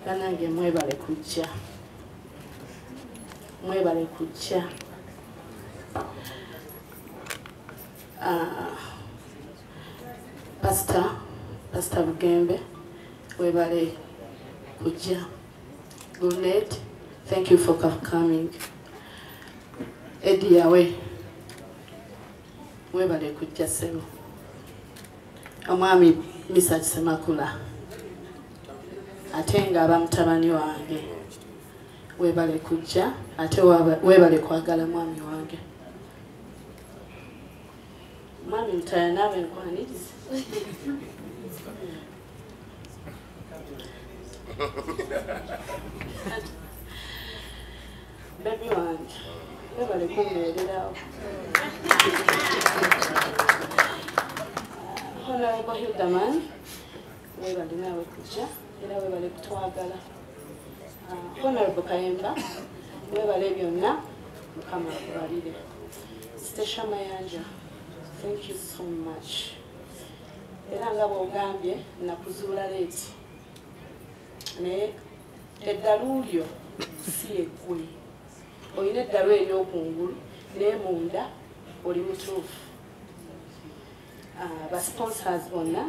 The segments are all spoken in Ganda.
Banange mwebale kujja. Mwebale kujja. Pastor Bugembe, mwebale kujja. Good, thank you for coming. Eddie Yawe, mwebale kujja sebo. Omwami Misa Semakula. Ate nga abamutabani wange webale kujja ate webale kwagala mwami wange. Mwami Mutaya nawe nkwaniriza. Baby wange webale kumbeererawo. Honorable Hildaman webale nawe kujja. Era webale kutwagala. Honorable Kayemba, webale byonna Mukama akubalire. Stesha Mayanja, thank you so much. Era nga bw'ogambye nakuzuula leeti. Naye eddalu lyo si eggwe. Olina eddalu ery'okungulu naye munda oli mutuufu. Basponsors bonna,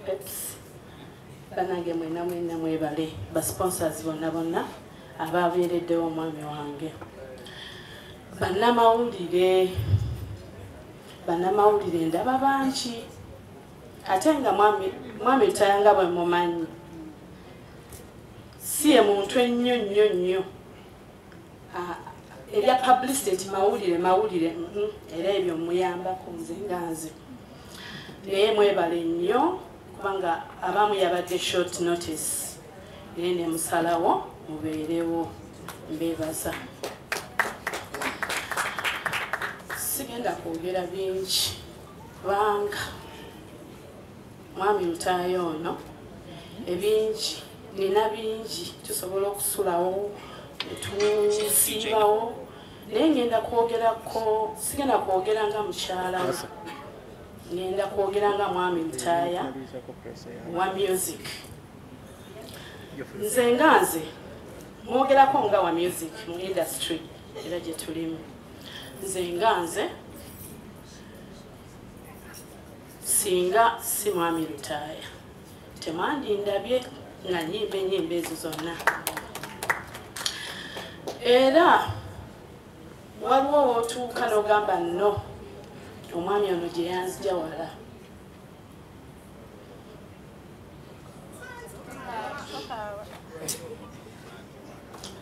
Pepsi, banange mwena mwebale basponsors bonna ababeereddewo omwami wange. Bannamawulire ndaba bangi ate nga mwami Tayanga bwe mumanyi si ye muntu ennyo ebya publicity mawulire era ebyo muyambako nze nga nze naye mwebale nnyo kubanga abamu yabadde short notice naye ne musalawo mubeerewo mbeebaza. Sigenda kwogera bingi kubanga mwami Mutaya ono ebingi nina bingi tusobola okusulawo tusiibawo naye ngenda kwogerako sigenda kwogera nga mukyala ngenda kwogera nga mwami Mutaya wa music. Nze nga nze mwogerako nga wa music mu industry era gye tulimu. Nze nga nze singa si mwami Mutaya temwandindabye nga nyimba ennyimba ezo zonna. Era waliwo wootuuka n'ogamba nno omwami ono gye yanzija wala.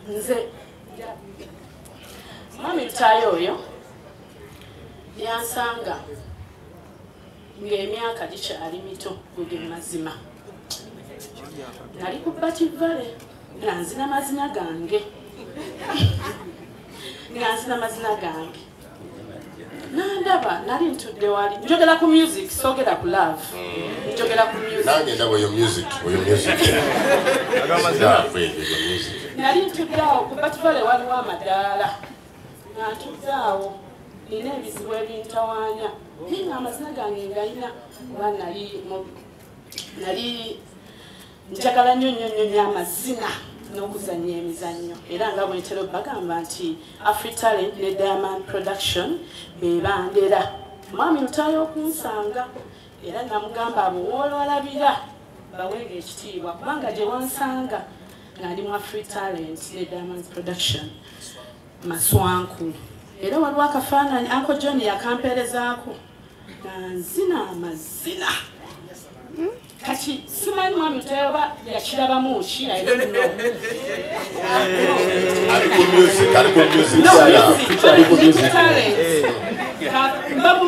Nze mwami Mutaya oyo yansanga ng'emyaka gikyali mito gwe mazima. Nali ku Bativale nga nzina mazina gange. Nandaba nali ntudde wali njogera ku music sogera ku love. Njogera ku music. Nange ndaba yo music. Nali ntudde awo ku Bativale waliwo amadaala. Nga ntudde awo nina ebizibu ebintawaanya. Naye nga amazina gange ngalina kuba nali njagala nnyo amazina n'okuzannya emizannyo. Era nga bwentera bagamba nti AfriTalent ne Diamond Production be bandera. Mwami Mutaya okunsanga era namugamba abo woolwalabira bawenga ekitiibwa kubanga gye wansanga ng'ali mu AfriTalent ne Diamond Production Maswanku. Era waliwo akafaananyi Uncle John yakampeerezaako nga nzina amazina. Kati simanyi mwami Mutaya oba yakirabamu ki I don't know.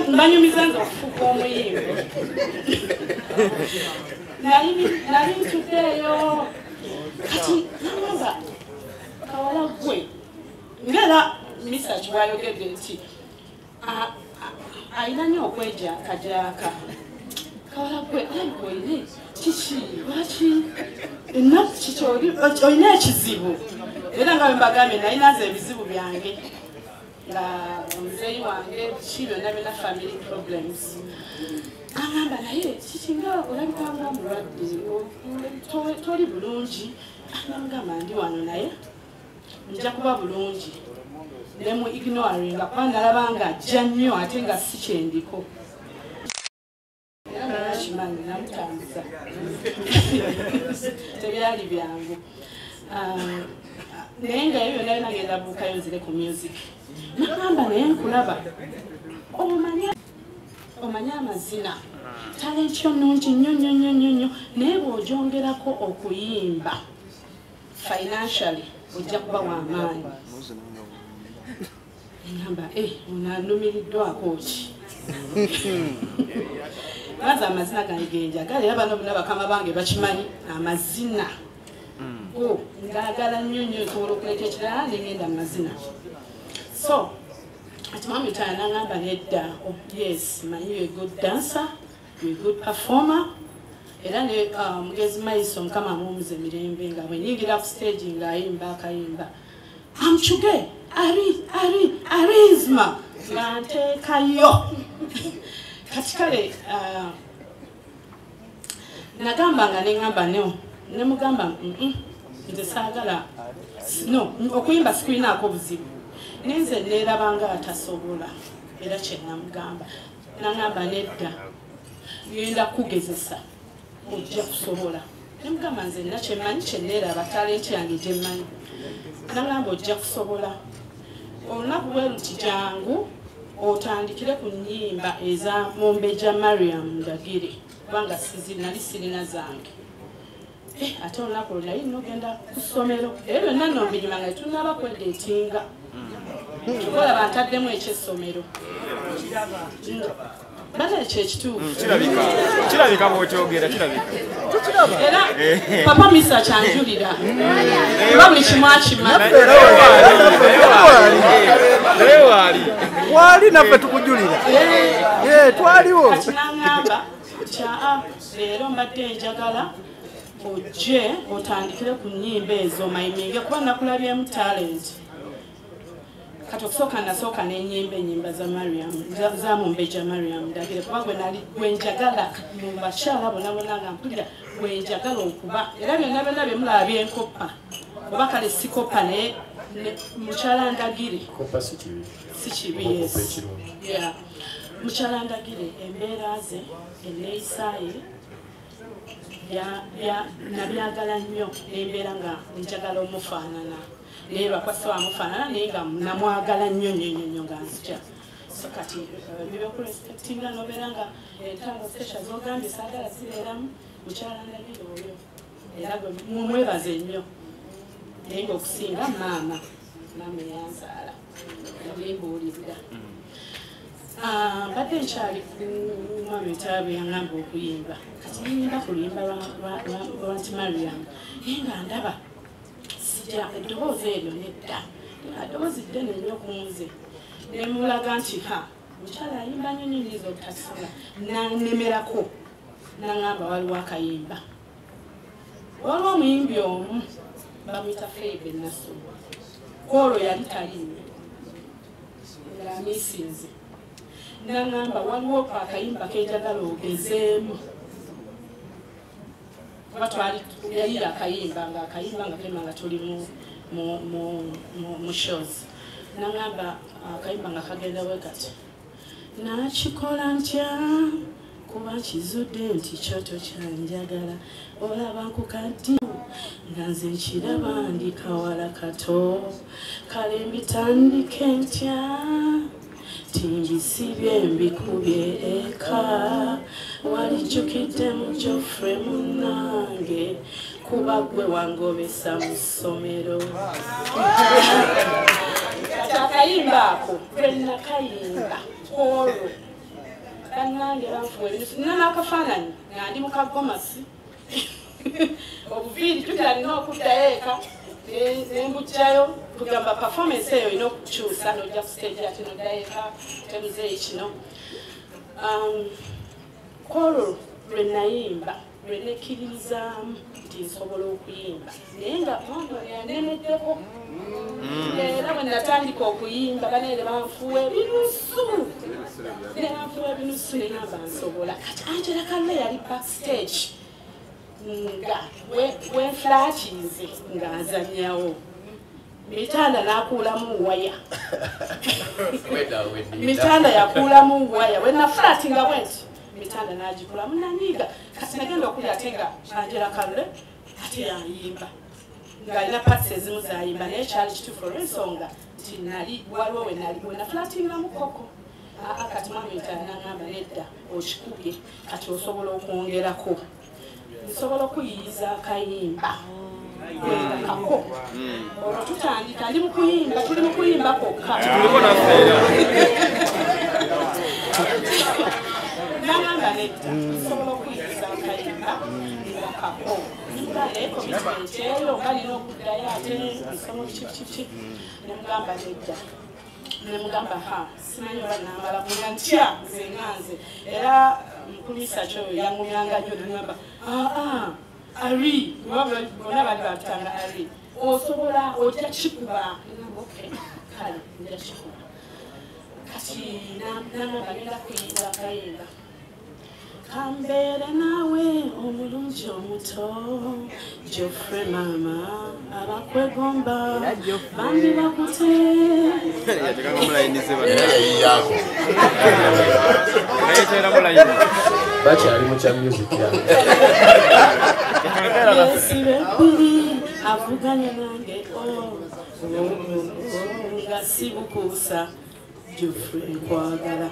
Mbanyumiza nze okufuuka omuyimbi. Nali ntuddeeyo kati namwamba kawala gwe ngera Mr. Chiwayogedde nti alina nnyo okwejaakajaaka. Kawala gwe ayikoine kiki lwaki ennaku kiki olina ekizibu. Era nga mbagambye nalina nze ebizibu byange nga omuzeeyi wange ki byonna bina family problems. Agamba naye kiki nga olabika nga mulwadde toli bulungi namugamba ndi wano naye nja kuba bulungi ne mu ignoringa kuba nalaba nga ajja nnyo ate nga si kyendiko kimanyi namutambuza tebyali byangu naye nga ebyo byonna nagenda buukayo nzire ku music nagamba naye nkulaba omanya amazina talenti yo nnungi nnyo nnyo nnyo nnyo nnyo naye bw'ogyongerako okuyimba financially ojja kuba w'amaanyi ngamba onanumiriddwako ki maze amazina gange genjagala era bano bonna bakama bange bakimanyi amazina ngagala nnyo nnyo nsobola okuleka ekirala nengenda mu mazina so ati mwami taya nangamba nedda yes manyi you're a good dancer you're a good performer era ne mugezi maiso mukama mumuze mirembe nga bwenyingira ku stage ng'ayimba akayimba amchuge arizma nga nteekayo kati kale nagamba nga neŋŋamba ne mugamba nze saagala no okuyimba sikulinaako buzibu nenze neerabanga atasobola era kyenamugamba naŋŋamba nedda ngenda kugezesa ojja kusobola nemugamba nze nina kyemmanyi kyenneeraba talenti yange gyemmanyi naŋŋamba ojja kusobola olunaku bwe luti jangu otandikire ku nnyimba eza Mumbeja Mariam Ndagire kubanga nali sirina zange ate olunaku luli naye nogenda ku ssomero era byonna nombinyuma nga tunaba kwedeetinga tukola bantaddemu ekyessomero bale kyekituufu kirabika bw'okyogera kirabika era papa misa kyanjulira kuba buli kimu akimanyi wali naffe tukujulira twaliwo kati naŋŋamba kyaa leero mbadde njagala ojje otandikire ku nnyimba ezo mayiminge kuba nakulabyemu talent kati okusooka nasooka n'ennyimba za Mariam za Mumbeja Mariam Ndagire kuba gwe njagala mu bakyala bonna bonna nga mpulira gwe njagala okuba era byonna byonna bye mulaba byenkoppa oba kale sikoppa naye mukyala Ndagire si kibi mukyala Ndagire embeera ze enneeyisa ye nabyagala nnyo nembeera nga njagala omufaanana naye lwakwasa wamufaanana naye nga namwagala nnyo nnyo nnyo nga nzija so kati bibyokurespectinga nobeera nga entango sesha zogambye saagala zibeeramu mukyala Ndagire oyo era gwe mumwebaze nnyo naye ngaokusinga maama yanzaala yambuulirira mbadde nkyali ku mwami Ntaabi yaŋŋamba okuyimba kati nyimba ku luyimba lwa Nti Mariam naye nga ndaba sijja eddoboozi eryo nedda ddoboozi ddene nnyo ku nze nemulaga nti mukyala ayimba nnyo nnyo nyiza obutakisobola nanemerako naŋŋamba waliwo akayimba waliwo omuyimbi omu bamuyita Feibe Nasolo kwolwo yali talinnyo ng'amiisinze naŋŋamba waliwo akayimba kenjagala ogezeemu kuba yali akayimba nga kema nga tuli mu shows naŋŋamba akayimba nga kagenda bwe kati nakikola ntya kuba nkizudde nti kyoto kyanjagala olaba nkukaddi nga nze nkiraba ndi kawala kato kale mbitandike ntya tingisibye mbikubye eka walijjukidde mu Geoffrey munnange kuba gwe wangobesa mu ssomero akayimba ako kwenakayimba olwo bannange banfuwa ebinusu nina n'akafaananyi nga ndi mu kagomasi obuviiri tukira nina okuddayo eka nembujjayo kugamba performance eyo olina okukyusa nojja ku stage ate noddayo eka temuzeeyi kino kwolwo lwe nayimba lwe nekkiririzaamu nti nsobola okuyimba naye nga yaneneddeko era bwe natandika okuyimba baneere banfuwa ebinusu nebanfuwa ebinusu negamba nsobola kati Angela Kalle yali backstage nga wenflatinze ng'azannyawo mitanda n'akuulamu waya mitanda yakuulamu waya wenaflatinga bwenti mitanda n'agikulamu nanyiga kati nagenda okulya ate nga Angela Kalule ate yayimba ng'alina pats ezimu zayimba naye kyali kituufu olw'ensonga nti nali waliwo wenaflatingiramu koko kati mwami mitanda n'agamba nedda okikubye kati osobola okwongerako nsobola okuyiyiza akayimba kako olwo tutandika ndi mukuyimba tuli mukuyimba kokka nagamba nedda nsobola okuyiyiza akayimba kako naye komitimenti eyo nga nina okuddayo ate nsomo kiki nemugamba nedda nemugamba simanyi oba namala muga ntya nze nganze era mukulisa kyo yangumyanga nnyo nemugamba ari bonna bali batanga ari osobola ojja kikuba kale nja kikuba kati namugamba ngenda kuyinza akayimba kambeere naawe omulungi omuto Geoffrey mama abakwegomba bambi bakute bakyali mu kya music yesibe bbiri avuganye nange nga sibukuusa Geoffrey nkwagala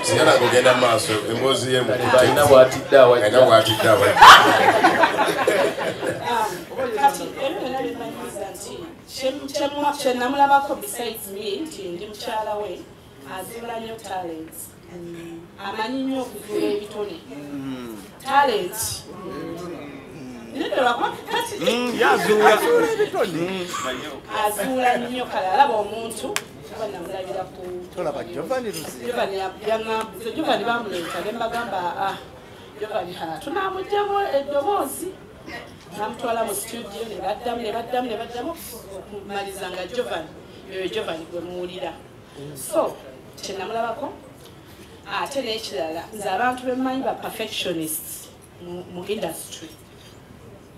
sigala kugenda maaso emboozi yemualina bwatiddawa kati ebyonna bimanyiza nti kyenamulabako besides me nti ndi mukyala we azuula nnyo talent amanyi nnyo okuzuula ebitone talent azuula nnyo kale alaba omuntu kuba namulabira ku Giovanni bamuleeta ne mbagamba Giovanni tunamugyamu eddoboozi namutwala mu studio ne baddamu okumaliza nga Giovanni gwe muwulira so kyenamulabako ate n'ekirala nze abantu bemanyi ba perfectionists mu industry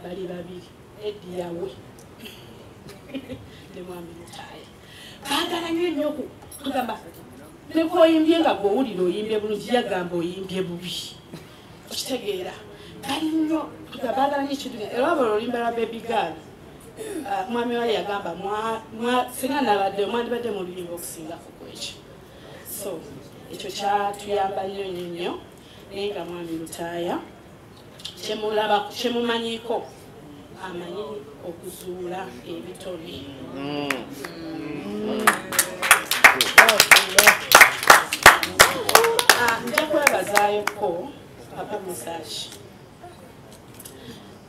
bali babiri Eddie yawe ne mwami Mutaya baagala nnyo kugamba nekwoyimbye nga gwowulira oyimbye bulungi yagamba oyimbye bubi okitegeera bali nnyo baagala nnyo ekintu era waba oluyimba lwa baby girl mwami wali yagamba singa nabadde mwandibadde mu luyimba okusingako kwekyo so ekyo kyatuyamba nnyo naye nga mwami Lutaaya kyemumanyiiko amanyi okuzuula ebitone nja kwebazaayoko Papa Message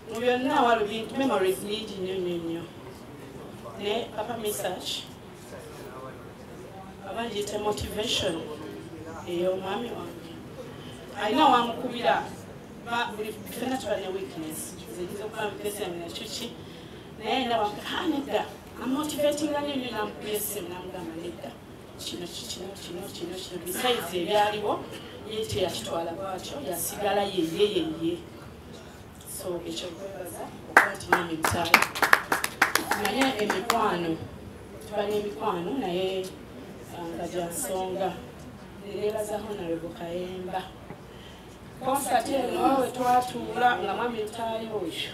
mu byonna waliwo bintu memories nyingi nnyo ne Papa Message abangiyita motivation ey'omwami wange alina wamukubira ffenna tuba ne weakness zegiza okuba weakness yange nakyuki naye alina nedda amotivatinga nnyo namukubira essimu namugamba nedda kino besides ebyaliwo ye teyakitwala bwakyo yasigala yeye so ekyo kwebaza okuba nti mwami Lutaaya naye emikwano tuba n'emikwano naye nga gyansonga neneebaza Honorable Kayemba concert eno we twatuula nga mwami Lutaaya oyo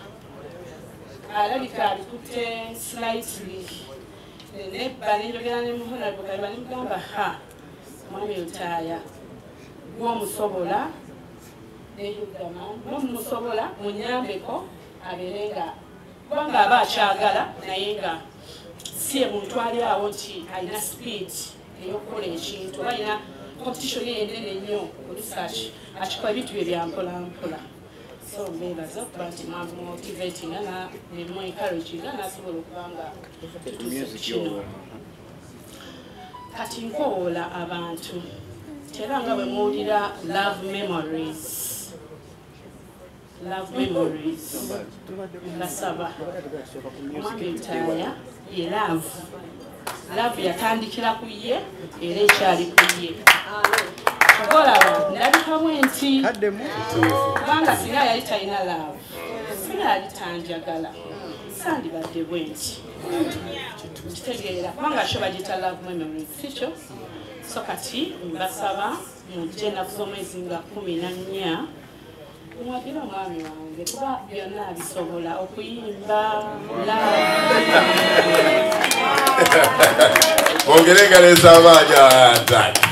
alabika alikutte slightly nebba nenjogera ne Honorable Kayemba nemugamba mwami Lutaaya gwomusobola neyugama nomumusobola munyambeko abeere nga kubanga aba akyagala naye nga si muntu ali awo nti alina speed eyokukola ekintu oba alina competition yenene nnyo ku research akikola ebintu bye byampolampola so mbeebaza okuba nti mwamumotivatinga nemu encouraginga nasobola okubanga tutuuse kino kati nkowoola abantu era nga bwe muwulira love memories Love Memories. Nasaba. Omwami Lutaaya ye Love. Love yatandikira ku ye era ekyali ku ye. Olaba ndabikamu enti kubanga singa yali talina Love. Singa yali tanjagala. Sandibadde bwenti. Kitegeera kubanga kyo bagiyita Love Memories sikyo? So kati mbasaba mujje ennaku z'omwezi nga 14 mwagira omwami wange kuba byonna bisobola okuyimba ongeregaleza amaanyi